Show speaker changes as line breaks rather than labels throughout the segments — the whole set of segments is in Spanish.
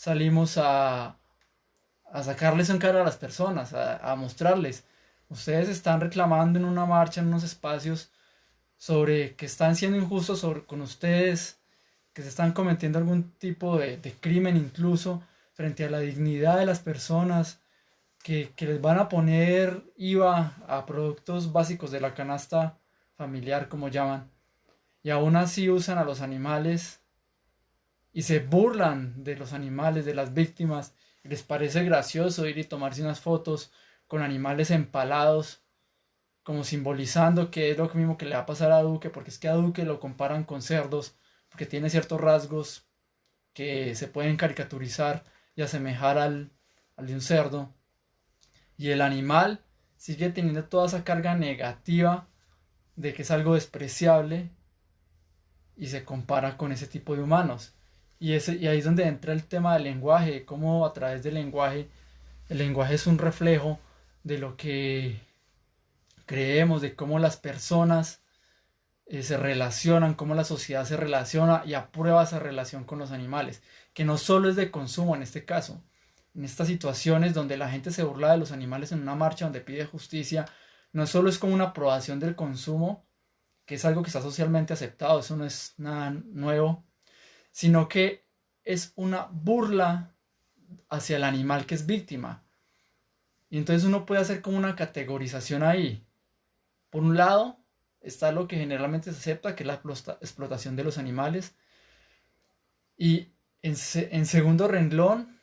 salimos a sacarles en cara a las personas, a mostrarles. Ustedes están reclamando en una marcha, en unos espacios, sobre que están siendo injustos con ustedes, que se están cometiendo algún tipo de crimen incluso frente a la dignidad de las personas, que les van a poner IVA a productos básicos de la canasta familiar, como llaman, y aún así usan a los animales y se burlan de los animales, de las víctimas, y les parece gracioso ir y tomarse unas fotos con animales empalados, como simbolizando que es lo mismo que le va a pasar a Duque, porque es que a Duque lo comparan con cerdos, porque tiene ciertos rasgos que se pueden caricaturizar y asemejar al de un cerdo, y el animal sigue teniendo toda esa carga negativa de que es algo despreciable y se compara con ese tipo de humanos. Y ahí es donde entra el tema del lenguaje, cómo a través del lenguaje, el lenguaje es un reflejo de lo que creemos, de cómo las personas se relacionan, cómo la sociedad se relaciona y aprueba esa relación con los animales, que no solo es de consumo en este caso. En estas situaciones donde la gente se burla de los animales en una marcha donde pide justicia, no solo es como una aprobación del consumo, que es algo que está socialmente aceptado, eso no es nada nuevo, sino que es una burla hacia el animal que es víctima. Y entonces uno puede hacer como una categorización ahí. Por un lado está lo que generalmente se acepta, que es la explotación de los animales. Y en segundo renglón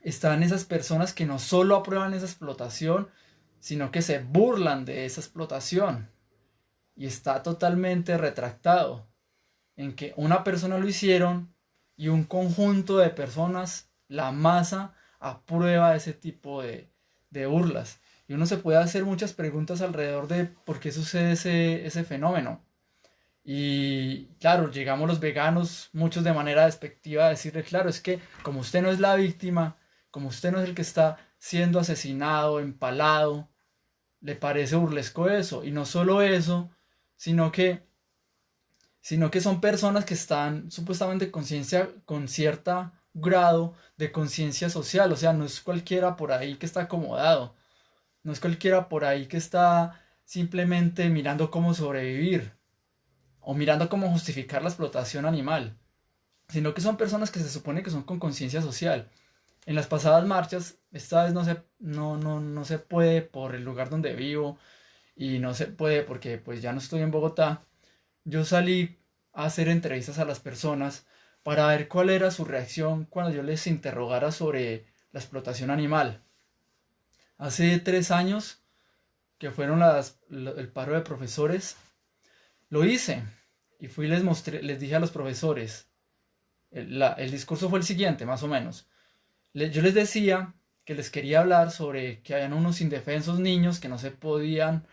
están esas personas que no solo aprueban esa explotación, sino que se burlan de esa explotación. Y está totalmente retractado en que una persona lo hicieron y un conjunto de personas, la masa, aprueba ese tipo de burlas. Y uno se puede hacer muchas preguntas alrededor de por qué sucede ese fenómeno. Y claro, llegamos los veganos, muchos de manera despectiva, a decirle, claro, es que como usted no es la víctima, como usted no es el que está siendo asesinado, empalado, le parece burlesco eso. Y no solo eso, sino que, sino que son personas que están supuestamente conciencia, con cierto grado de conciencia social. O sea, no es cualquiera por ahí que está acomodado. No es cualquiera por ahí que está simplemente mirando cómo sobrevivir o mirando cómo justificar la explotación animal, sino que son personas que se supone que son con conciencia social. En las pasadas marchas, esta vez no se puede por el lugar donde vivo y no se puede porque pues ya no estoy en Bogotá. Yo salí a hacer entrevistas a las personas para ver cuál era su reacción cuando yo les interrogara sobre la explotación animal. Hace 3 años, que fueron el paro de profesores, lo hice y fui y les mostré, les dije a los profesores, el discurso fue el siguiente, más o menos. Yo les decía que les quería hablar sobre que habían unos indefensos niños que no se podían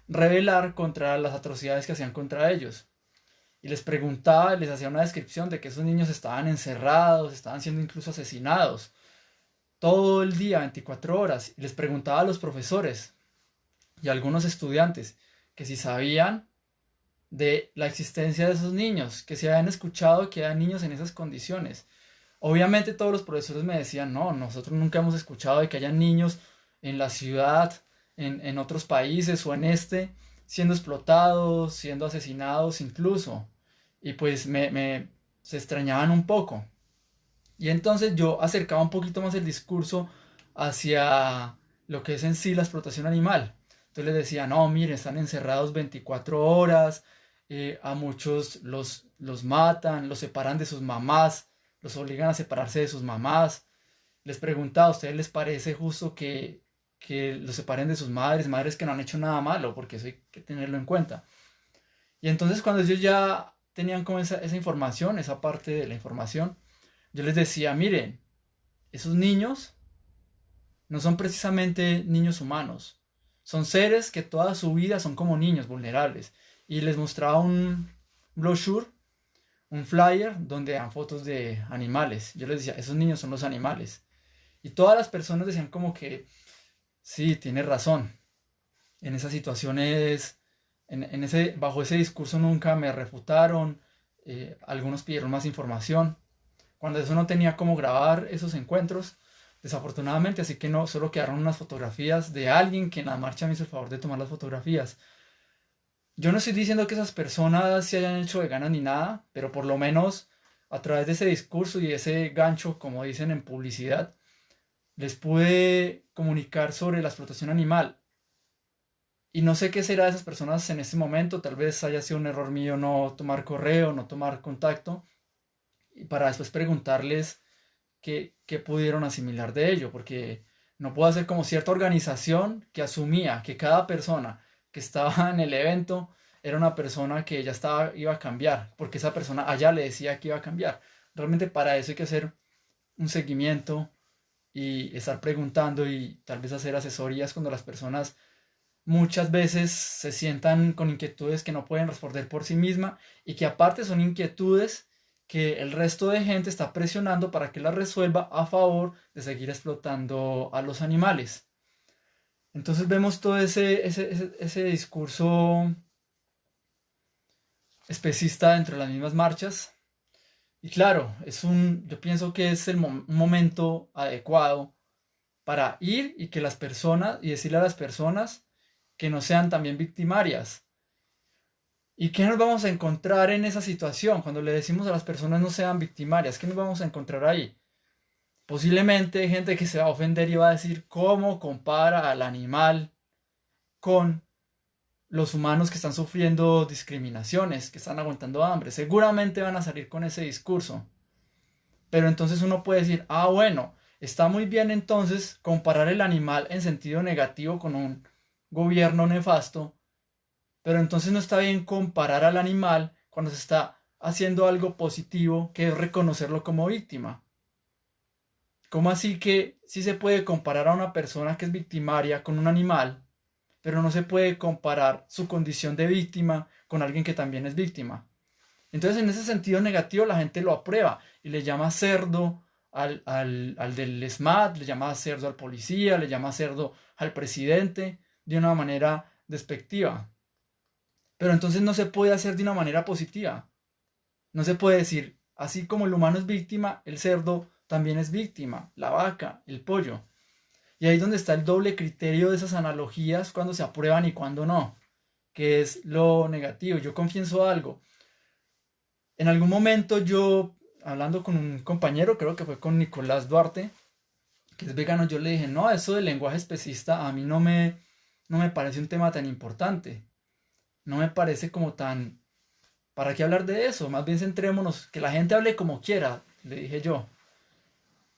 rebelar contra las atrocidades que hacían contra ellos. Y les preguntaba, les hacía una descripción de que esos niños estaban encerrados, estaban siendo incluso asesinados todo el día, 24 horas. Y les preguntaba a los profesores y a algunos estudiantes que si sabían de la existencia de esos niños, que si habían escuchado que hay niños en esas condiciones. Obviamente todos los profesores me decían, no, nosotros nunca hemos escuchado de que hayan niños en la ciudad, en otros países o en este, siendo explotados, siendo asesinados incluso. Y pues se extrañaban un poco. Y entonces yo acercaba un poquito más el discurso hacia lo que es en sí la explotación animal. Entonces les decía, no, miren, están encerrados 24 horas, a muchos los matan, los separan de sus mamás, los obligan a separarse de sus mamás. Les preguntaba, ¿a ustedes les parece justo que los separen de sus madres, madres que no han hecho nada malo? Porque eso hay que tenerlo en cuenta. Y entonces cuando ellos ya tenían como esa información, esa parte de la información, yo les decía, miren, esos niños no son precisamente niños humanos, son seres que toda su vida son como niños vulnerables. Y les mostraba un brochure, un flyer donde dan fotos de animales. Yo les decía, esos niños son los animales. Y todas las personas decían como que, sí, tienes razón. En esas situaciones, bajo ese discurso nunca me refutaron. Algunos pidieron más información. cuando eso no tenía cómo grabar esos encuentros, desafortunadamente, así que no, solo quedaron unas fotografías de alguien que en la marcha me hizo el favor de tomar las fotografías. Yo no estoy diciendo que esas personas se hayan hecho veganas ni nada, pero por lo menos a través de ese discurso y ese gancho, como dicen en publicidad, les pude comunicar sobre la explotación animal. Y no sé qué será de esas personas en este momento, tal vez haya sido un error mío no tomar correo, no tomar contacto, y para después preguntarles qué pudieron asimilar de ello, porque no puedo hacer como cierta organización que asumía que cada persona que estaba en el evento era una persona que ya iba a cambiar, porque esa persona allá le decía que iba a cambiar. Realmente para eso hay que hacer un seguimiento y estar preguntando y tal vez hacer asesorías cuando las personas muchas veces se sientan con inquietudes que no pueden responder por sí misma y que aparte son inquietudes que el resto de gente está presionando para que las resuelva a favor de seguir explotando a los animales. Entonces vemos todo ese discurso especista dentro de las mismas marchas. Y claro, yo pienso que es un momento adecuado para ir y que las personas, y decirle a las personas que no sean también victimarias. ¿Y qué nos vamos a encontrar en esa situación? Cuando le decimos a las personas no sean victimarias, ¿qué nos vamos a encontrar ahí? Posiblemente hay gente que se va a ofender y va a decir cómo compara al animal con los humanos que están sufriendo discriminaciones, que están aguantando hambre. Seguramente van a salir con ese discurso. Pero entonces uno puede decir, ah, bueno, está muy bien entonces comparar el animal en sentido negativo con un gobierno nefasto, pero entonces no está bien comparar al animal cuando se está haciendo algo positivo, que es reconocerlo como víctima. ¿Cómo así que sí se puede comparar a una persona que es victimaria con un animal, pero no se puede comparar su condición de víctima con alguien que también es víctima? Entonces, en ese sentido negativo, la gente lo aprueba y le llama cerdo al del SMAT, le llama cerdo al policía, le llama cerdo al presidente de una manera despectiva. Pero entonces no se puede hacer de una manera positiva. No se puede decir, así como el humano es víctima, el cerdo también es víctima, la vaca, el pollo. Y ahí es donde está el doble criterio de esas analogías cuando se aprueban y cuando no, que es lo negativo. Yo confieso algo. En algún momento yo, hablando con un compañero, creo que fue con Nicolás Duarte, que es vegano, yo le dije, no, eso del lenguaje especista a mí no me parece un tema tan importante. No me parece como tan... ¿Para qué hablar de eso? Más bien centrémonos, que la gente hable como quiera, le dije yo.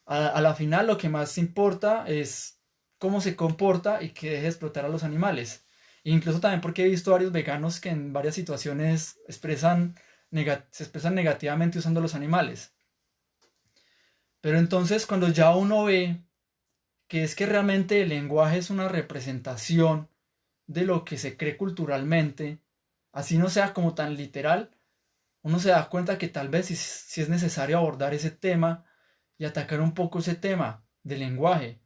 A la final lo que más importa es cómo se comporta y que deje de explotar a los animales. E incluso también porque he visto varios veganos que en varias situaciones se expresan negativamente usando los animales. Pero entonces cuando ya uno ve que es que realmente el lenguaje es una representación de lo que se cree culturalmente, así no sea como tan literal, uno se da cuenta que tal vez si es necesario abordar ese tema y atacar un poco ese tema del lenguaje,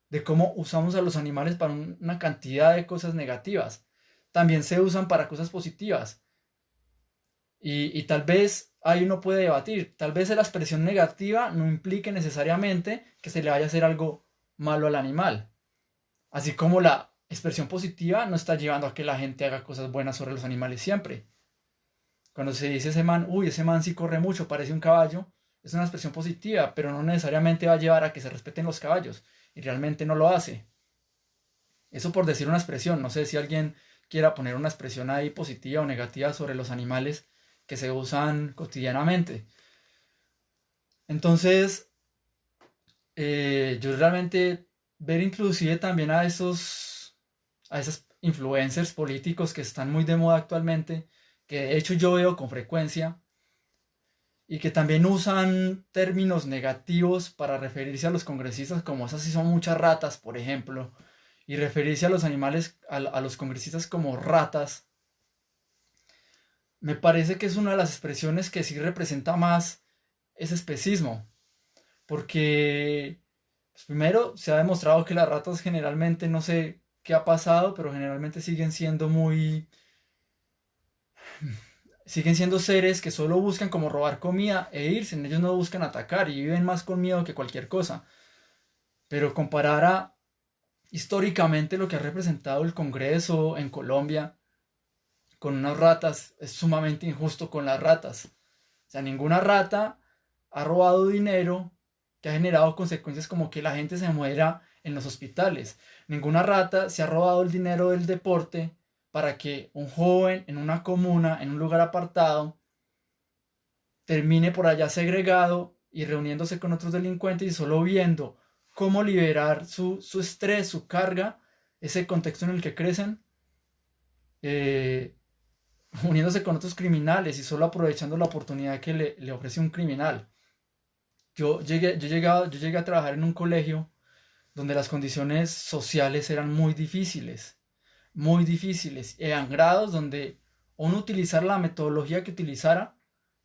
de cómo usamos a los animales para una cantidad de cosas negativas. También se usan para cosas positivas. Y tal vez ahí uno puede debatir, tal vez la expresión negativa no implique necesariamente que se le vaya a hacer algo malo al animal. Así como la expresión positiva no está llevando a que la gente haga cosas buenas sobre los animales siempre. Cuando se dice ese man, uy, ese man sí corre mucho, parece un caballo, es una expresión positiva, pero no necesariamente va a llevar a que se respeten los caballos, y realmente no lo hace. Eso por decir una expresión, no sé si alguien quiera poner una expresión ahí positiva o negativa sobre los animales que se usan cotidianamente. Entonces, yo realmente ver inclusive también a esos influencers políticos que están muy de moda actualmente, que de hecho yo veo con frecuencia, y que también usan términos negativos para referirse a los congresistas, como esas sí son muchas ratas, por ejemplo, y referirse a los animales, a los congresistas como ratas, me parece que es una de las expresiones que sí representa más ese especismo, porque pues, primero se ha demostrado que las ratas generalmente, no sé qué ha pasado, pero generalmente siguen siendo muy siguen siendo seres que solo buscan como robar comida e irse, ellos no buscan atacar y viven más con miedo que cualquier cosa. Pero comparar a históricamente lo que ha representado el Congreso en Colombia con unas ratas es sumamente injusto con las ratas. O sea, ninguna rata ha robado dinero que ha generado consecuencias como que la gente se muera en los hospitales. Ninguna rata se ha robado el dinero del deporte para que un joven en una comuna, en un lugar apartado, termine por allá segregado y reuniéndose con otros delincuentes y solo viendo cómo liberar su estrés, su carga, ese contexto en el que crecen, eh, uniéndose con otros criminales y solo aprovechando la oportunidad que le ofrece un criminal. Yo llegué a trabajar en un colegio donde las condiciones sociales eran muy difíciles, eran grados donde uno utilizar la metodología que utilizara,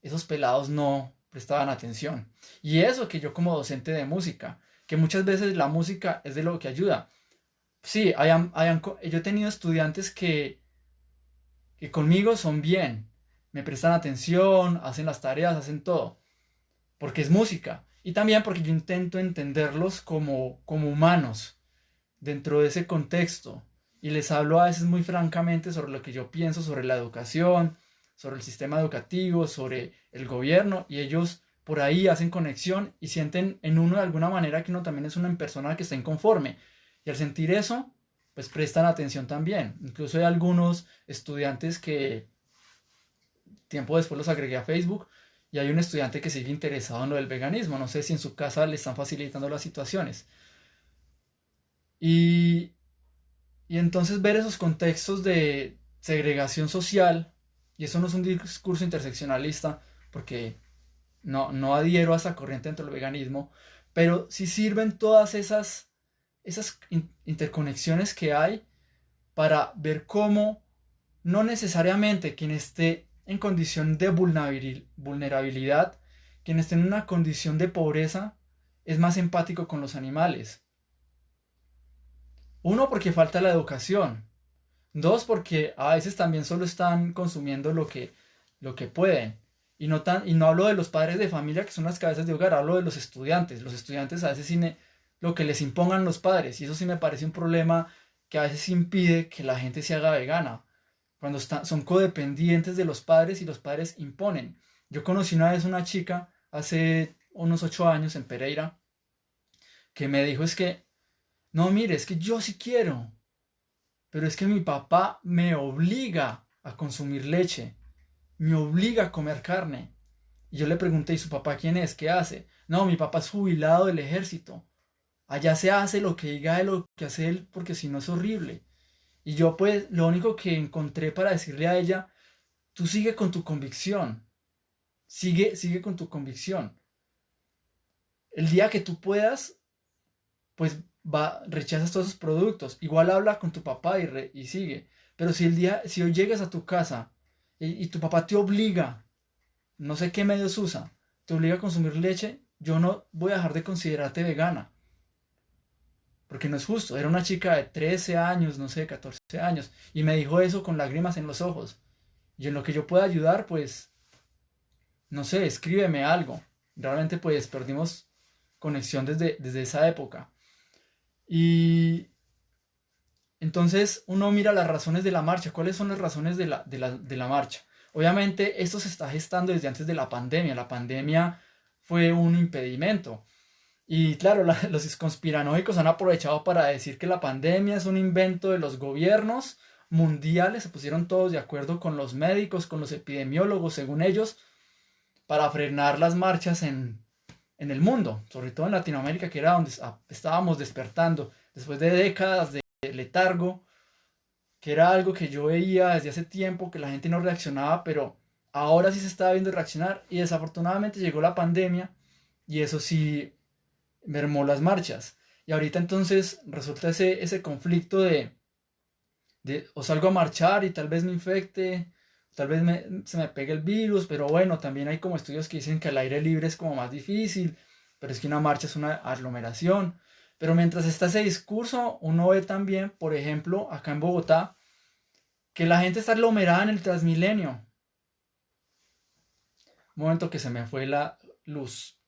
esos pelados no prestaban atención. Y eso que yo como docente de música, que muchas veces la música es de lo que ayuda. Sí, yo he tenido estudiantes que conmigo son bien, me prestan atención, hacen las tareas, hacen todo, porque es música. Y también porque yo intento entenderlos como humanos dentro de ese contexto. Y les hablo a veces muy francamente sobre lo que yo pienso sobre la educación, sobre el sistema educativo, sobre el gobierno. Y ellos por ahí hacen conexión y sienten en uno de alguna manera que uno también es una persona que está inconforme. Y al sentir eso, pues prestan atención también. Incluso hay algunos estudiantes que tiempo después los agregué a Facebook y hay un estudiante que sigue interesado en lo del veganismo. No sé si en su casa le están facilitando las situaciones. Y, y entonces ver esos contextos de segregación social, y eso no es un discurso interseccionalista, porque no adhiero a esa corriente dentro del veganismo, pero sí sirven todas esas interconexiones que hay para ver cómo no necesariamente quien esté en condición de vulnerabilidad, quien esté en una condición de pobreza, es más empático con los animales. Uno, porque falta la educación. Dos, porque a veces también solo están consumiendo lo que pueden. Y no hablo de los padres de familia que son las cabezas de hogar, hablo de los estudiantes. Los estudiantes a veces lo que les impongan los padres. Y eso sí me parece un problema que a veces impide que la gente se haga vegana. Cuando son codependientes de los padres y los padres imponen. Yo conocí una vez una chica hace unos 8 años en Pereira que me dijo es que, no, mire, es que yo sí quiero, pero es que mi papá me obliga a consumir leche, me obliga a comer carne. Y yo le pregunté, ¿y su papá quién es? ¿Qué hace? No, mi papá es jubilado del ejército. Allá se hace lo que diga él, lo que hace él, porque si no es horrible. Y yo pues lo único que encontré para decirle a ella, tú sigue con tu convicción, sigue con tu convicción. El día que tú puedas, pues rechazas todos esos productos. Igual habla con tu papá y sigue. Pero si hoy llegas a tu casa y tu papá te obliga, no sé qué medios usa, te obliga a consumir leche, yo no voy a dejar de considerarte vegana. Porque no es justo. Era una chica de 13 años, no sé, 14 años. Y me dijo eso con lágrimas en los ojos. Y en lo que yo pueda ayudar, pues, no sé, escríbeme algo. Realmente, pues, perdimos conexión desde esa época. Y entonces uno mira las razones de la marcha. ¿Cuáles son las razones de la marcha? Obviamente, esto se está gestando desde antes de la pandemia. La pandemia fue un impedimento. Y claro, los conspiranoicos han aprovechado para decir que la pandemia es un invento de los gobiernos mundiales. Se pusieron todos de acuerdo con los médicos, con los epidemiólogos, según ellos, para frenar las marchas en el mundo, sobre todo en Latinoamérica, que era donde estábamos despertando después de décadas de letargo, que era algo que yo veía desde hace tiempo, que la gente no reaccionaba, pero ahora sí se estaba viendo reaccionar y desafortunadamente llegó la pandemia y eso sí mermó las marchas. Y ahorita entonces resulta ese conflicto de o salgo a marchar y tal vez me infecte, tal vez se me pegue el virus, pero bueno, también hay como estudios que dicen que al aire libre es como más difícil, pero es que una marcha es una aglomeración. Pero mientras está ese discurso, uno ve también, por ejemplo, acá en Bogotá, que la gente está aglomerada en el Transmilenio. Un momento que se me fue la luz.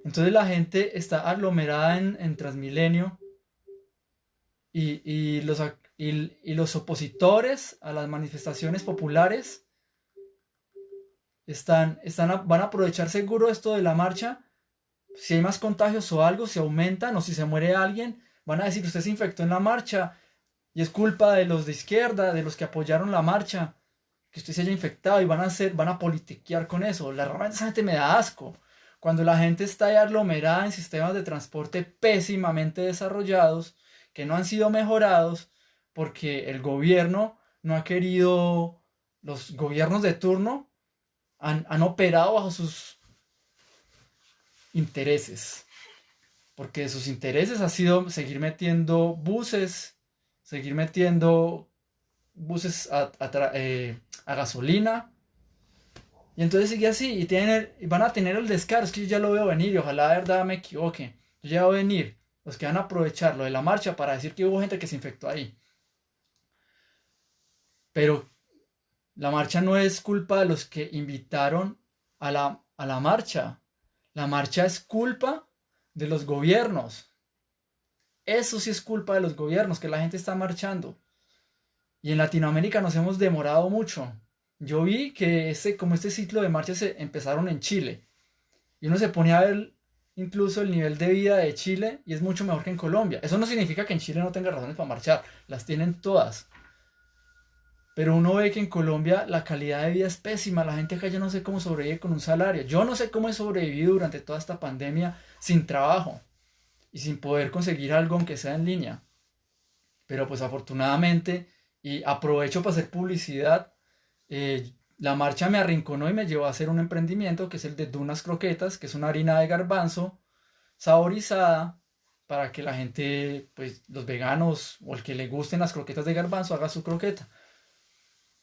Entonces la gente está aglomerada en Transmilenio y los opositores a las manifestaciones populares van a aprovechar seguro esto de la marcha. Si hay más contagios o algo, si aumentan o si se muere alguien, van a decir que usted se infectó en la marcha y es culpa de los de izquierda, de los que apoyaron la marcha, que usted se haya infectado y van a politiquear con eso. Realmente esa gente me da asco. Cuando la gente está ahí aglomerada en sistemas de transporte pésimamente desarrollados, que no han sido mejorados porque el gobierno no ha querido, los gobiernos de turno han operado bajo sus intereses, porque sus intereses ha sido seguir metiendo buses a gasolina, y entonces sigue así, y van a tener el descaro. Es que yo ya lo veo venir, y ojalá de verdad me equivoque. Yo ya veo venir los que van a aprovechar lo de la marcha para decir que hubo gente que se infectó ahí. Pero la marcha no es culpa de los que invitaron a la marcha. La marcha es culpa de los gobiernos. Eso sí es culpa de los gobiernos, que la gente está marchando. Y en Latinoamérica nos hemos demorado mucho. Yo vi que como este ciclo de marchas empezaron en Chile. Y uno se pone a ver incluso el nivel de vida de Chile y es mucho mejor que en Colombia. Eso no significa que en Chile no tenga razones para marchar. Las tienen todas. Pero uno ve que en Colombia la calidad de vida es pésima. La gente acá yo no sé cómo sobrevive con un salario. Yo no sé cómo he sobrevivido durante toda esta pandemia sin trabajo y sin poder conseguir algo aunque sea en línea. Pero pues afortunadamente, y aprovecho para hacer publicidad, la marcha me arrinconó y me llevó a hacer un emprendimiento que es el de Dunas Croquetas, que es una harina de garbanzo saborizada para que la gente, pues los veganos o el que le gusten las croquetas de garbanzo haga su croqueta.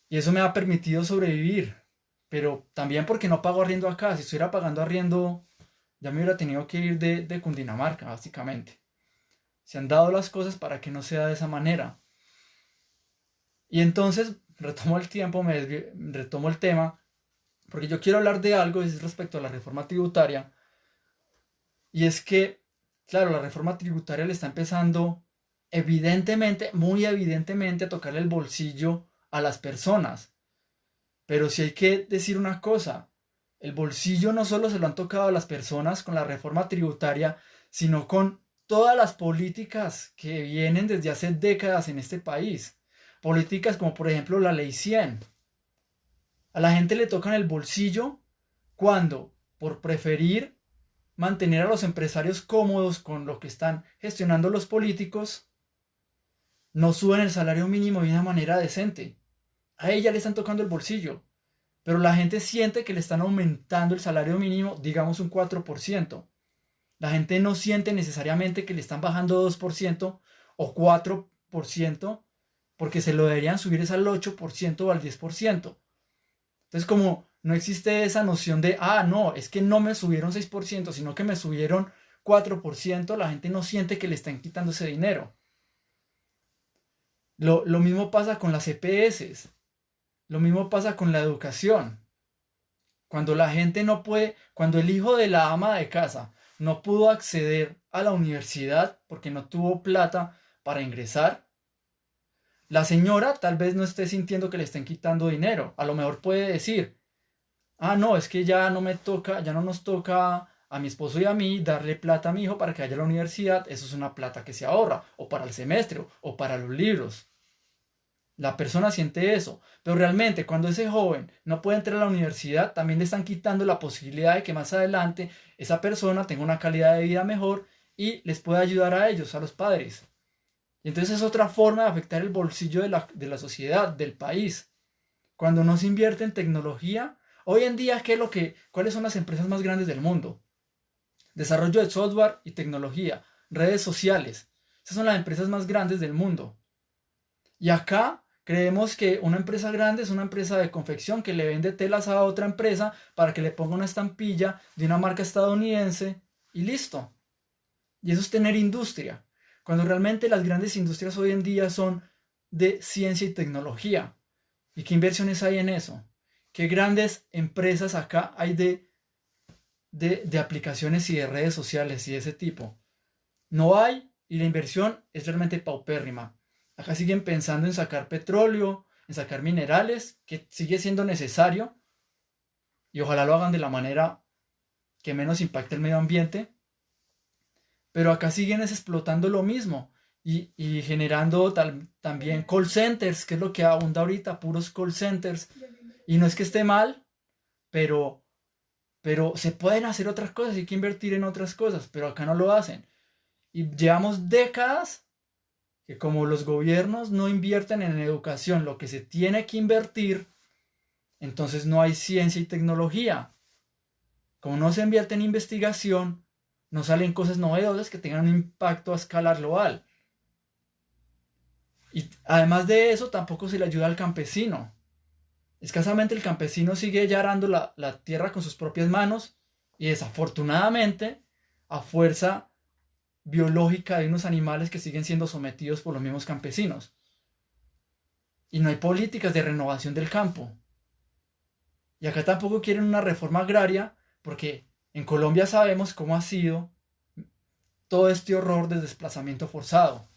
Y eso me ha permitido sobrevivir, pero también porque no pago arriendo acá. Si estuviera pagando arriendo, ya me hubiera tenido que ir de Cundinamarca, básicamente. Se han dado las cosas para que no sea de esa manera. Y entonces retomo el tema, porque yo quiero hablar de algo respecto a la reforma tributaria. Y es que, claro, la reforma tributaria le está empezando evidentemente, muy evidentemente, a tocarle el bolsillo a las personas. Pero sí hay que decir una cosa, el bolsillo no solo se lo han tocado a las personas con la reforma tributaria, sino con todas las políticas que vienen desde hace décadas en este país. Políticas como por ejemplo la Ley 100. A la gente le tocan el bolsillo cuando, por preferir mantener a los empresarios cómodos con lo que están gestionando los políticos, no suben el salario mínimo de una manera decente. A ella le están tocando el bolsillo, pero la gente siente que le están aumentando el salario mínimo, digamos un 4%. La gente no siente necesariamente que le están bajando 2% o 4%, porque se lo deberían subir es al 8% o al 10%. Entonces, como no existe esa noción de, no, es que no me subieron 6%, sino que me subieron 4%, la gente no siente que le están quitando ese dinero. Lo mismo pasa con las EPS, lo mismo pasa con la educación. Cuando la gente no puede, cuando el hijo de la ama de casa no pudo acceder a la universidad porque no tuvo plata para ingresar, la señora tal vez no esté sintiendo que le estén quitando dinero. A lo mejor puede decir, no, es que ya no nos toca a mi esposo y a mí darle plata a mi hijo para que vaya a la universidad. Eso es una plata que se ahorra, o para el semestre, o para los libros. La persona siente eso, pero realmente cuando ese joven no puede entrar a la universidad, también le están quitando la posibilidad de que más adelante esa persona tenga una calidad de vida mejor y les pueda ayudar a ellos, a los padres. Y entonces es otra forma de afectar el bolsillo de la sociedad, del país. Cuando no se invierte en tecnología, hoy en día, ¿cuáles son las empresas más grandes del mundo? Desarrollo de software y tecnología, redes sociales. Esas son las empresas más grandes del mundo. Y acá creemos que una empresa grande es una empresa de confección que le vende telas a otra empresa para que le ponga una estampilla de una marca estadounidense y listo. Y eso es tener industria. Cuando realmente las grandes industrias hoy en día son de ciencia y tecnología. ¿Y qué inversiones hay en eso? ¿Qué grandes empresas acá hay de aplicaciones y de redes sociales y de ese tipo? No hay, y la inversión es realmente paupérrima. Acá siguen pensando en sacar petróleo, en sacar minerales, que sigue siendo necesario, y ojalá lo hagan de la manera que menos impacte el medio ambiente, pero acá siguen explotando lo mismo y generando también call centers, que es lo que abunda ahorita, puros call centers. Y no es que esté mal, pero, pero se pueden hacer otras cosas, hay que invertir en otras cosas, pero acá no lo hacen. Y llevamos décadas que como los gobiernos no invierten en educación lo que se tiene que invertir, entonces no hay ciencia y tecnología. Como no se invierte en investigación, no salen cosas novedosas que tengan un impacto a escala global. Y además de eso, tampoco se le ayuda al campesino. Escasamente el campesino sigue ya arando la tierra con sus propias manos y desafortunadamente, a fuerza biológica de unos animales que siguen siendo sometidos por los mismos campesinos. Y no hay políticas de renovación del campo. Y acá tampoco quieren una reforma agraria porque en Colombia sabemos cómo ha sido todo este horror del desplazamiento forzado,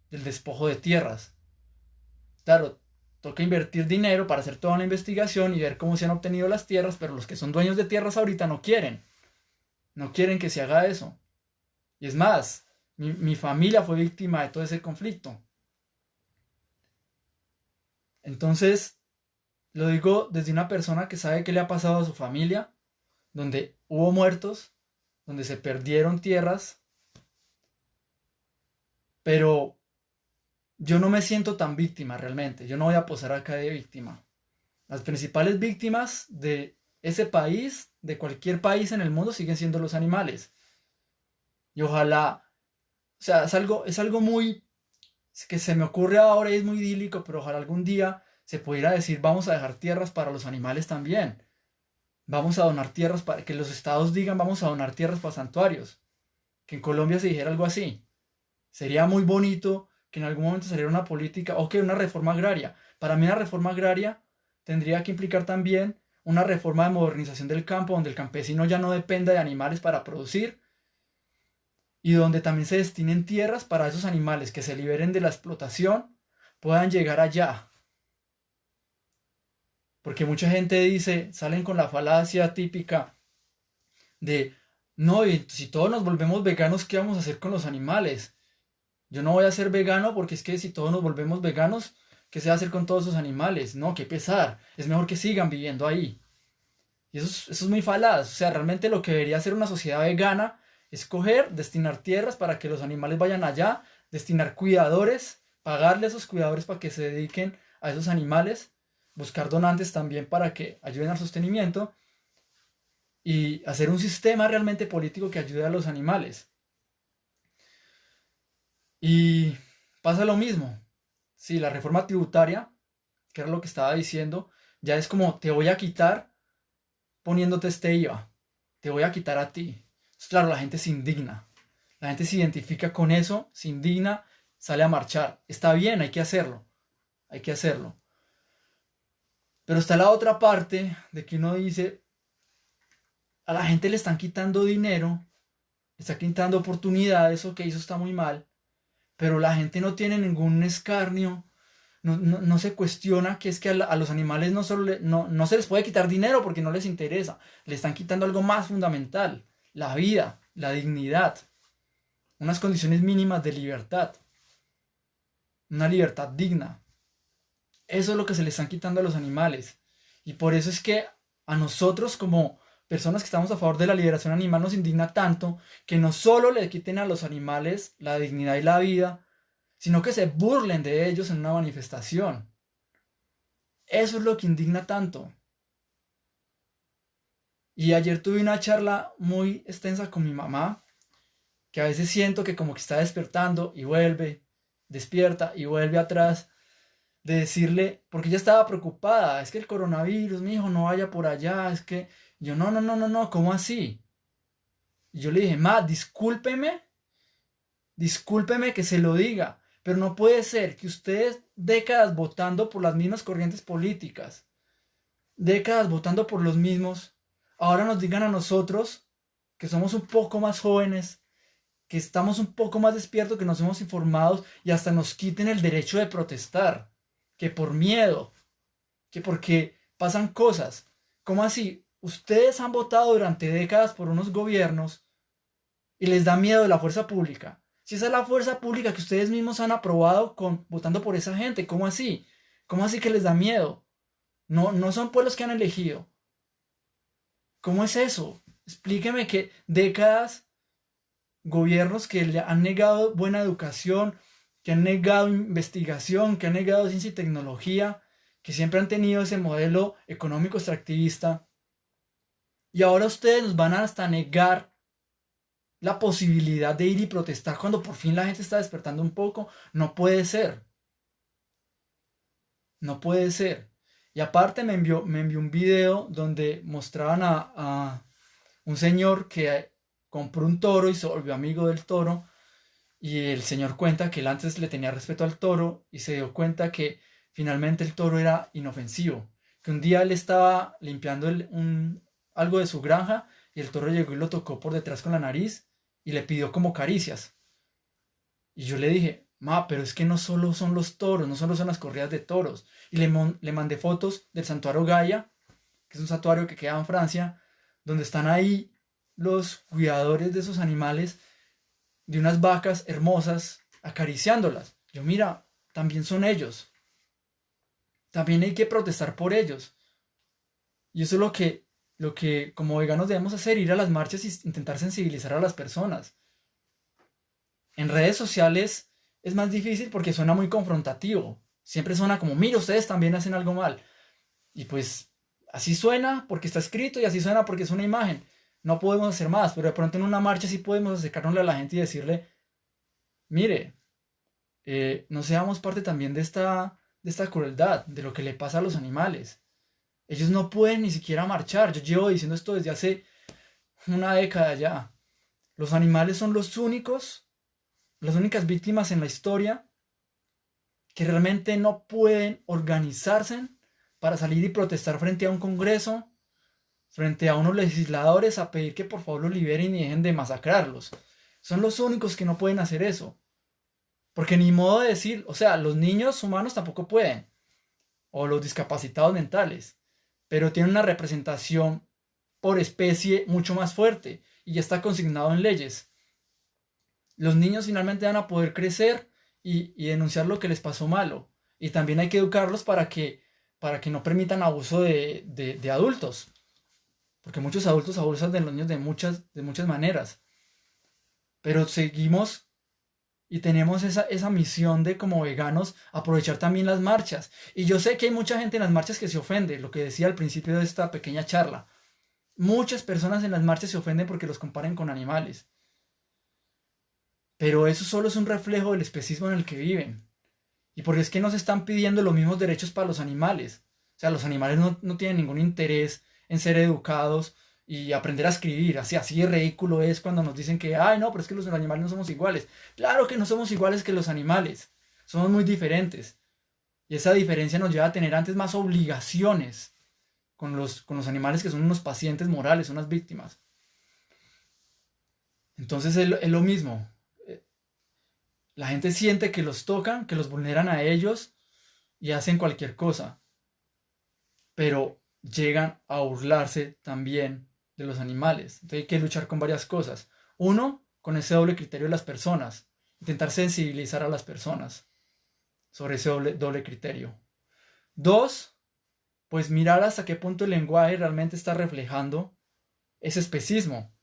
del despojo de tierras. Claro, toca invertir dinero para hacer toda una investigación y ver cómo se han obtenido las tierras, pero los que son dueños de tierras ahorita no quieren. No quieren que se haga eso. Y es más, mi familia fue víctima de todo ese conflicto. Entonces, lo digo desde una persona que sabe qué le ha pasado a su familia, donde hubo muertos, donde se perdieron tierras, pero yo no me siento tan víctima realmente. Yo no voy a posar acá de víctima. Las principales víctimas de ese país, de cualquier país en el mundo, siguen siendo los animales. Y ojalá, o sea, es algo muy que se me ocurre ahora y es muy idílico, pero ojalá algún día se pudiera decir, vamos a dejar tierras para los animales también. Vamos a donar tierras para que los estados digan, vamos a donar tierras para santuarios. Que en Colombia se dijera algo así. Sería muy bonito que en algún momento saliera una política o que una reforma agraria. Para mí una reforma agraria tendría que implicar también una reforma de modernización del campo, donde el campesino ya no dependa de animales para producir y donde también se destinen tierras para esos animales que se liberen de la explotación, puedan llegar allá. Porque mucha gente dice, salen con la falacia típica de, no, y si todos nos volvemos veganos, ¿qué vamos a hacer con los animales? Yo no voy a ser vegano porque es que si todos nos volvemos veganos, ¿qué se va a hacer con todos esos animales? No, qué pesar, es mejor que sigan viviendo ahí. Y eso es muy falaz, o sea, realmente lo que debería ser una sociedad vegana es coger, destinar tierras para que los animales vayan allá, destinar cuidadores, pagarle a esos cuidadores para que se dediquen a esos animales, buscar donantes también para que ayuden al sostenimiento y hacer un sistema realmente político que ayude a los animales. Y pasa lo mismo. Sí, la reforma tributaria, que era lo que estaba diciendo, ya es como te voy a quitar poniéndote este IVA, te voy a quitar a ti. Entonces, claro, la gente se indigna, la gente se identifica con eso, se indigna, sale a marchar. Está bien, hay que hacerlo, hay que hacerlo. Pero está la otra parte de que uno dice, a la gente le están quitando dinero, le están quitando oportunidades, eso que hizo está muy mal, pero la gente no tiene ningún escarnio, no se cuestiona que es que a los animales no, solo no se les puede quitar dinero porque no les interesa, le están quitando algo más fundamental, la vida, la dignidad, unas condiciones mínimas de libertad, una libertad digna. Eso es lo que se le están quitando a los animales. Y por eso es que a nosotros como personas que estamos a favor de la liberación animal nos indigna tanto que no solo le quiten a los animales la dignidad y la vida, sino que se burlen de ellos en una manifestación. Eso es lo que indigna tanto. Y ayer tuve una charla muy extensa con mi mamá, que a veces siento que como que está despertando y vuelve, despierta y vuelve atrás, de decirle, porque ella estaba preocupada, es que el coronavirus, mi hijo, no vaya por allá, es que yo no, ¿cómo así? Y yo le dije, ma, discúlpeme que se lo diga, Pero no puede ser que ustedes, décadas votando por las mismas corrientes políticas, décadas votando por los mismos, ahora nos digan a nosotros, que somos un poco más jóvenes, que estamos un poco más despiertos, que nos hemos informado y hasta nos quiten el derecho de protestar, que por miedo, que porque pasan cosas. ¿Cómo así? Ustedes han votado durante décadas por unos gobiernos y les da miedo la fuerza pública. Si esa es la fuerza pública que ustedes mismos han aprobado votando por esa gente, ¿cómo así? ¿Cómo así que les da miedo? No, no son pueblos que han elegido. ¿Cómo es eso? Explíqueme que décadas, gobiernos que le han negado buena educación, que han negado investigación, que han negado ciencia y tecnología, que siempre han tenido ese modelo económico extractivista, y ahora ustedes nos van a hasta negar la posibilidad de ir y protestar cuando por fin la gente está despertando un poco. No puede ser. No puede ser. Y aparte me envió un video donde mostraban a un señor que compró un toro y se volvió amigo del toro. Y el señor cuenta que él antes le tenía respeto al toro y se dio cuenta que finalmente el toro era inofensivo. Que un día él estaba limpiando algo de su granja y el toro llegó y lo tocó por detrás con la nariz y le pidió como caricias. Y yo le dije, ma, pero es que no solo son los toros, no solo son las corridas de toros. Y le mandé fotos del santuario Gaia, que es un santuario que queda en Francia, donde están ahí los cuidadores de esos animales, de unas vacas hermosas, acariciándolas. Yo, mira, también son ellos. También hay que protestar por ellos. Y eso es lo que como veganos debemos hacer, ir a las marchas y intentar sensibilizar a las personas. En redes sociales es más difícil porque suena muy confrontativo. Siempre suena como, mira, ustedes también hacen algo mal. Y pues así suena porque está escrito y así suena porque es una imagen. No podemos hacer más, pero de pronto en una marcha sí podemos acercarnos a la gente y decirle, mire, no seamos parte también de esta crueldad, de lo que le pasa a los animales. Ellos no pueden ni siquiera marchar. Yo llevo diciendo esto desde hace una década ya. Los animales son las únicas víctimas en la historia que realmente no pueden organizarse para salir y protestar frente a un congreso, frente a unos legisladores a pedir que por favor los liberen y dejen de masacrarlos. Son los únicos que no pueden hacer eso. Porque ni modo de decir, o sea, los niños humanos tampoco pueden, o los discapacitados mentales, pero tienen una representación por especie mucho más fuerte y ya está consignado en leyes. Los niños finalmente van a poder crecer y denunciar lo que les pasó malo. Y también hay que educarlos para que no permitan abuso de adultos. Porque muchos adultos abusan de los niños de muchas maneras. Pero seguimos y tenemos esa misión de como veganos aprovechar también las marchas. Y yo sé que hay mucha gente en las marchas que se ofende, lo que decía al principio de esta pequeña charla. Muchas personas en las marchas se ofenden porque los comparen con animales. Pero eso solo es un reflejo del especismo en el que viven. Y porque es que no se están pidiendo los mismos derechos para los animales. O sea, los animales no tienen ningún interés en ser educados y aprender a escribir. Así de ridículo es cuando nos dicen que, ay, no, pero es que los animales no somos iguales. Claro que no somos iguales que los animales. Somos muy diferentes. Y esa diferencia nos lleva a tener antes más obligaciones con los animales que son unos pacientes morales, unas víctimas. Entonces es lo mismo. La gente siente que los tocan, que los vulneran a ellos y hacen cualquier cosa. Pero llegan a burlarse también de los animales. Entonces hay que luchar con varias cosas. Uno, con ese doble criterio de las personas. Intentar sensibilizar a las personas sobre ese doble criterio. Dos, pues mirar hasta qué punto el lenguaje realmente está reflejando ese especismo.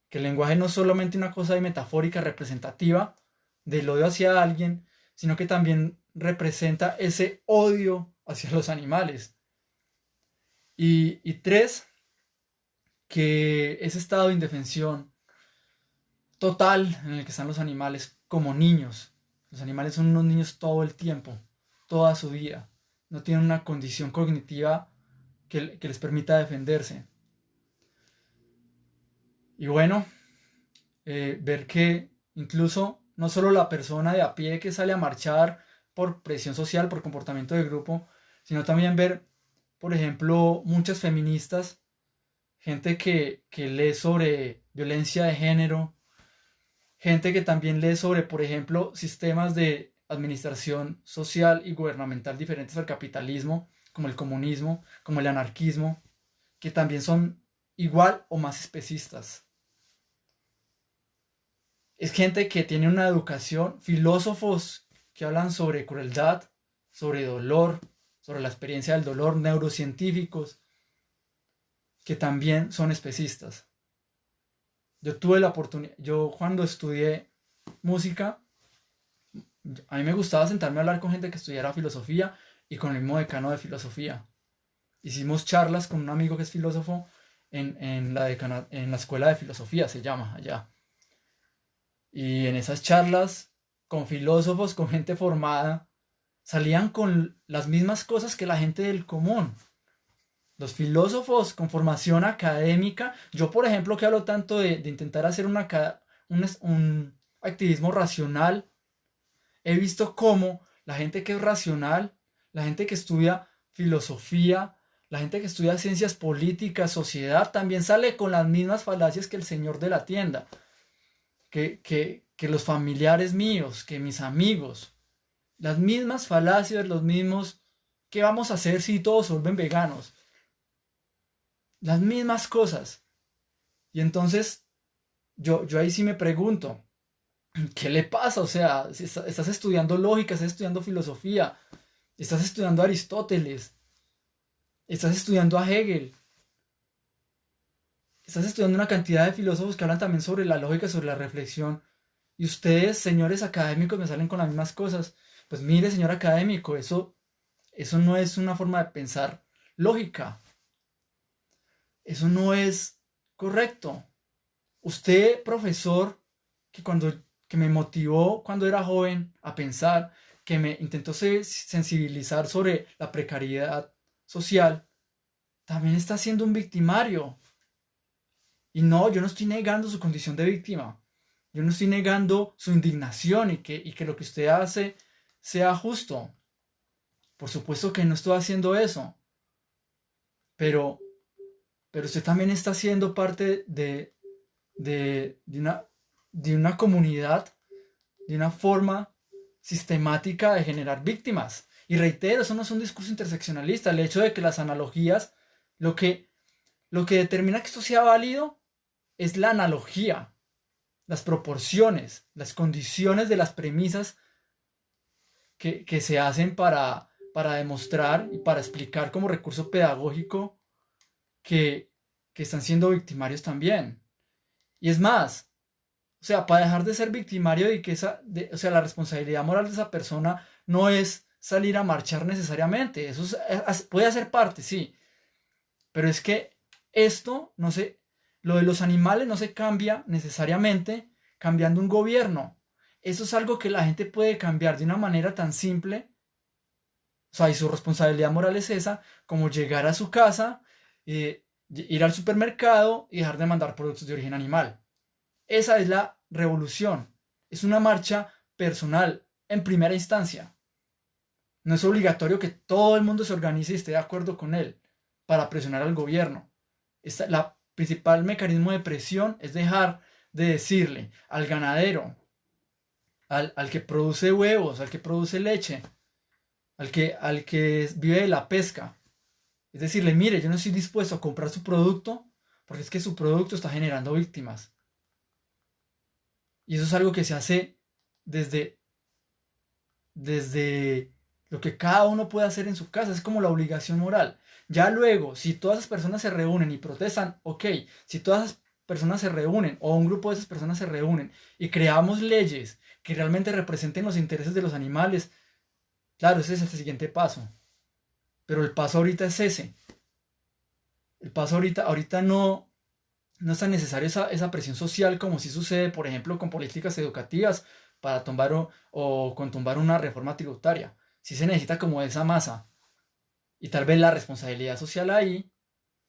Que el lenguaje no es solamente una cosa metafórica, representativa del odio hacia alguien, sino que también representa ese odio hacia los animales. Y tres, que ese estado de indefensión total en el que están los animales como niños. Los animales son unos niños todo el tiempo, toda su vida. No tienen una condición cognitiva que les permita defenderse. Y bueno, ver que incluso no solo la persona de a pie que sale a marchar por presión social, por comportamiento de grupo, sino también ver, por ejemplo, muchas feministas, gente que lee sobre violencia de género, gente que también lee sobre, por ejemplo, sistemas de administración social y gubernamental diferentes al capitalismo, como el comunismo, como el anarquismo, que también son igual o más especistas. Es gente que tiene una educación, filósofos que hablan sobre crueldad, sobre dolor, sobre la experiencia del dolor, neurocientíficos que también son especistas. Yo tuve la oportunidad, yo cuando estudié música, a mí me gustaba sentarme a hablar con gente que estudiara filosofía y con el mismo decano de filosofía. Hicimos charlas con un amigo que es filósofo en la escuela de filosofía, se llama allá. Y en esas charlas, con filósofos, con gente formada, salían con las mismas cosas que la gente del común. Los filósofos con formación académica, yo por ejemplo que hablo tanto de intentar hacer un activismo racional, he visto cómo la gente que es racional, la gente que estudia filosofía, la gente que estudia ciencias políticas, sociedad, también sale con las mismas falacias que el señor de la tienda, que los familiares míos, que mis amigos, las mismas falacias, los mismos, ¿qué vamos a hacer si todos se vuelven veganos? Las mismas cosas. Y entonces yo ahí sí me pregunto, ¿qué le pasa? O sea, si estás estudiando lógica, estás estudiando filosofía, estás estudiando a Aristóteles, estás estudiando a Hegel, estás estudiando una cantidad de filósofos que hablan también sobre la lógica, sobre la reflexión, y ustedes, señores académicos, me salen con las mismas cosas. Pues mire, señor académico, eso no es una forma de pensar lógica. Eso no es correcto. Usted, profesor, que me motivó cuando era joven a pensar, que me intentó sensibilizar sobre la precariedad social, también está siendo un victimario. Y no, yo no estoy negando su condición de víctima. Yo no estoy negando su indignación y que lo que usted hace sea justo. Por supuesto que no estoy haciendo eso. Pero, pero usted también está siendo parte de una comunidad, de una forma sistemática de generar víctimas. Y reitero, eso no es un discurso interseccionalista. El hecho de que las analogías, lo que, lo que determina que esto sea válido es la analogía, las proporciones, las condiciones de las premisas que se hacen para demostrar y para explicar como recurso pedagógico que, que están siendo victimarios también. Y es más, o sea, para dejar de ser victimario y que o sea, la responsabilidad moral de esa persona no es salir a marchar necesariamente. Eso puede hacer parte, sí. Pero es que esto, no sé, lo de los animales no se cambia necesariamente cambiando un gobierno. Eso es algo que la gente puede cambiar de una manera tan simple. O sea, y su responsabilidad moral es esa, como llegar a su casa, ir al supermercado y dejar de mandar productos de origen animal. Esa es la revolución. Es una marcha personal en primera instancia. No es obligatorio que todo el mundo se organice y esté de acuerdo con él para presionar al gobierno. La principal mecanismo de presión es dejar de decirle al ganadero, al que produce huevos, al que produce leche, al que vive de la pesca. Es decirle, mire, yo no estoy dispuesto a comprar su producto porque es que su producto está generando víctimas. Y eso es algo que se hace desde, desde lo que cada uno puede hacer en su casa. Es como la obligación moral. Ya luego, si todas esas personas se reúnen y protestan, ok. Si todas esas personas se reúnen o un grupo de esas personas se reúnen y creamos leyes que realmente representen los intereses de los animales, claro, ese es el siguiente paso. Pero el paso ahorita es ese. El paso ahorita no es tan necesario esa presión social como si sucede, por ejemplo, con políticas educativas para tumbar o con tumbar una reforma tributaria. Sí se necesita como esa masa. Y tal vez la responsabilidad social ahí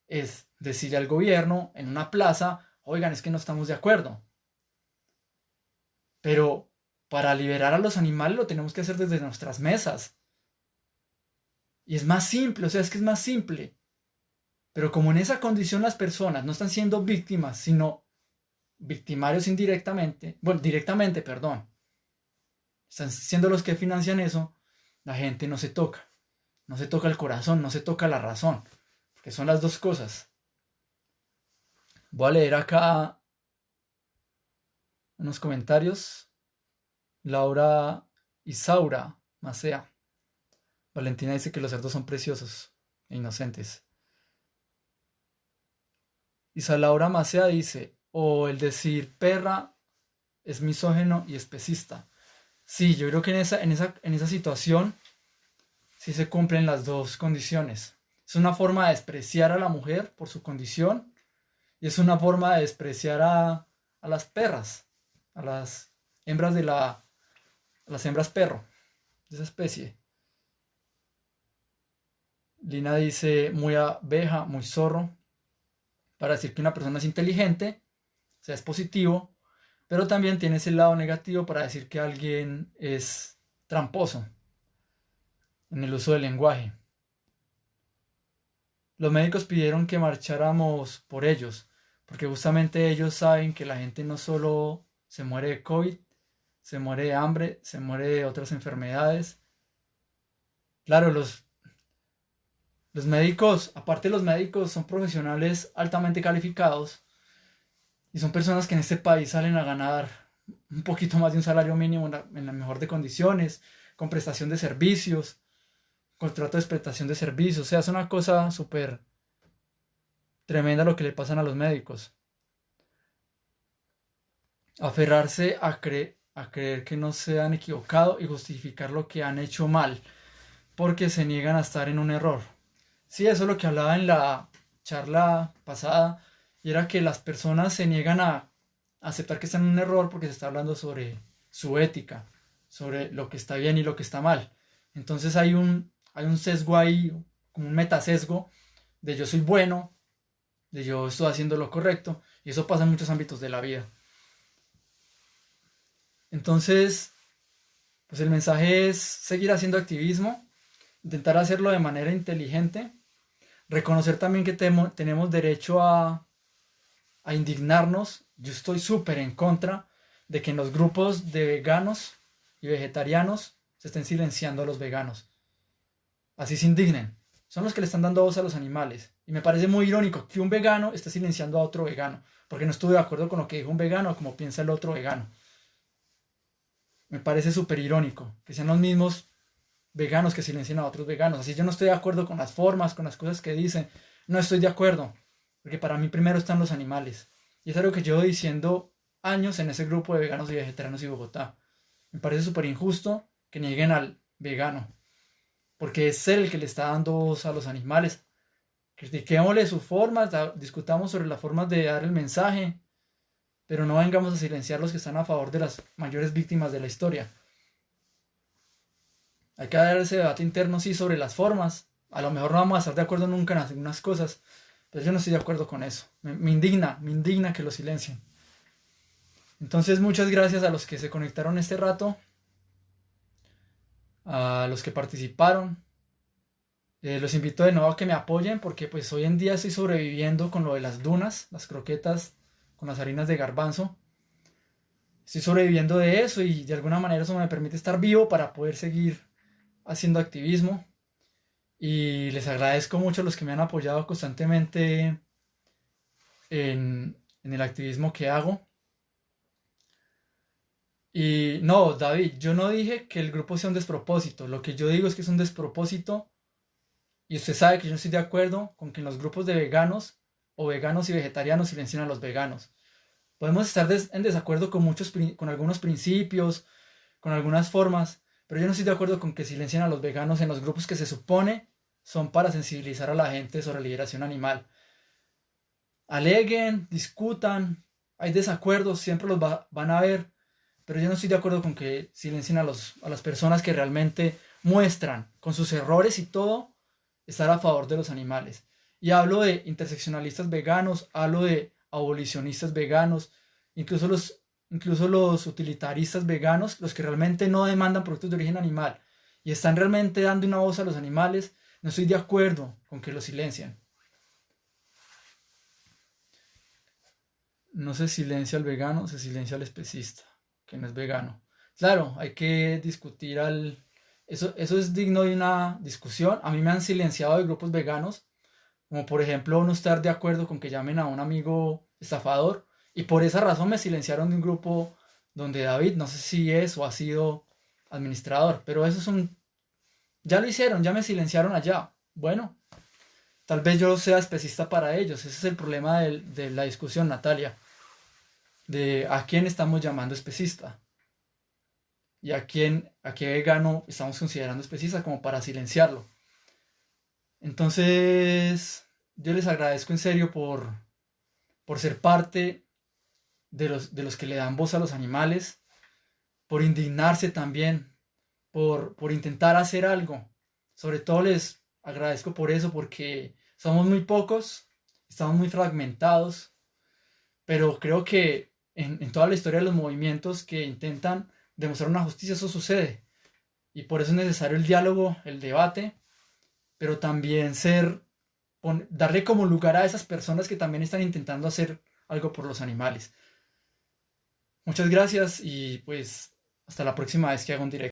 es decirle al gobierno en una plaza, oigan, es que no estamos de acuerdo. Pero para liberar a los animales lo tenemos que hacer desde nuestras mesas. Y es más simple, o sea, es que es más simple. Pero como en esa condición las personas no están siendo víctimas, sino victimarios indirectamente, bueno, directamente, perdón, están siendo los que financian eso, la gente no se toca. No se toca el corazón, no se toca la razón, porque son las dos cosas. Voy a leer acá unos comentarios. Laura Isaura Macea. Valentina dice que los cerdos son preciosos e inocentes. Isa Laura Macea dice, o el decir perra es misógino y especista. Sí, yo creo que en esa situación sí se cumplen las dos condiciones. Es una forma de despreciar a la mujer por su condición y es una forma de despreciar a las perras, a las hembras a las hembras perro de esa especie. Lina dice muy abeja, muy zorro, para decir que una persona es inteligente, o sea, es positivo, pero también tiene ese lado negativo para decir que alguien es tramposo en el uso del lenguaje. Los médicos pidieron que marcháramos por ellos, porque justamente ellos saben que la gente no solo se muere de COVID, se muere de hambre, se muere de otras enfermedades. Claro, los médicos, aparte los médicos, son profesionales altamente calificados y son personas que en este país salen a ganar un poquito más de un salario mínimo en la mejor de condiciones, con prestación de servicios, contrato de prestación de servicios. O sea, es una cosa súper tremenda lo que le pasan a los médicos. Aferrarse a creer que no se han equivocado y justificar lo que han hecho mal, porque se niegan a estar en un error. Sí, eso es lo que hablaba en la charla pasada, y era que las personas se niegan a aceptar que están en un error porque se está hablando sobre su ética, sobre lo que está bien y lo que está mal. Entonces hay un sesgo ahí, como un metasesgo, de yo soy bueno, de yo estoy haciendo lo correcto, y eso pasa en muchos ámbitos de la vida. Entonces, pues el mensaje es seguir haciendo activismo, intentar hacerlo de manera inteligente, reconocer también que tenemos derecho a indignarnos. Yo estoy súper en contra de que en los grupos de veganos y vegetarianos se estén silenciando a los veganos. Así se indignen. Son los que le están dando voz a los animales. Y me parece muy irónico que un vegano esté silenciando a otro vegano, porque no estuve de acuerdo con lo que dijo un vegano o como piensa el otro vegano. Me parece súper irónico que sean los mismos veganos que silencien a otros veganos. Así yo no estoy de acuerdo con las formas, con las cosas que dicen. No estoy de acuerdo, porque para mí primero están los animales. Y es algo que llevo diciendo años en ese grupo de veganos y vegetarianos de Bogotá. Me parece súper injusto que nieguen al vegano, porque es él el que le está dando voz a los animales. Critiquémosle sus formas, discutamos sobre las formas de dar el mensaje, pero no vengamos a silenciar los que están a favor de las mayores víctimas de la historia. Hay que dar ese debate interno, sí, sobre las formas. A lo mejor no vamos a estar de acuerdo nunca en algunas cosas, pero yo no estoy de acuerdo con eso. Me indigna que lo silencien. Entonces, muchas gracias a los que se conectaron este rato, a los que participaron. Los invito de nuevo a que me apoyen, porque pues hoy en día estoy sobreviviendo con lo de las dunas, las croquetas con las harinas de garbanzo. Estoy sobreviviendo de eso y de alguna manera eso me permite estar vivo para poder seguir haciendo activismo. Y les agradezco mucho a los que me han apoyado constantemente en el activismo que hago. Y no, David, yo no dije que el grupo sea un despropósito. Lo que yo digo es que es un despropósito. Y usted sabe que yo no estoy de acuerdo con que en los grupos de veganos o veganos y vegetarianos silencien a los veganos. Podemos estar en desacuerdo con algunos principios, con algunas formas, pero yo no estoy de acuerdo con que silencien a los veganos en los grupos que se supone son para sensibilizar a la gente sobre liberación animal. Aleguen, discutan, hay desacuerdos, siempre los van a haber, pero yo no estoy de acuerdo con que silencien a las personas que realmente muestran, con sus errores y todo, estar a favor de los animales. Y hablo de interseccionalistas veganos, hablo de abolicionistas veganos, incluso los incluso los utilitaristas veganos, los que realmente no demandan productos de origen animal y están realmente dando una voz a los animales, no estoy de acuerdo con que los silencien. No se silencia al vegano, se silencia al especista, que no es vegano. Claro, hay que discutir al... eso es digno de una discusión. A mí me han silenciado de grupos veganos, como por ejemplo no estar de acuerdo con que llamen a un amigo estafador, y por esa razón me silenciaron de un grupo donde David, no sé si es o ha sido administrador, pero eso es un... Ya lo hicieron, ya me silenciaron allá. Bueno, tal vez yo sea especista para ellos. Ese es el problema de la discusión, Natalia, de a quién estamos llamando especista y a qué vegano estamos considerando especista como para silenciarlo. Entonces, yo les agradezco en serio por ser parte de los que le dan voz a los animales, por indignarse también, por intentar hacer algo. Sobre todo les agradezco por eso, porque somos muy pocos, estamos muy fragmentados, pero creo que en toda la historia de los movimientos que intentan demostrar una justicia, eso sucede. Y por eso es necesario el diálogo, el debate, pero también darle como lugar a esas personas que también están intentando hacer algo por los animales. Muchas gracias y pues hasta la próxima vez que haga un directo.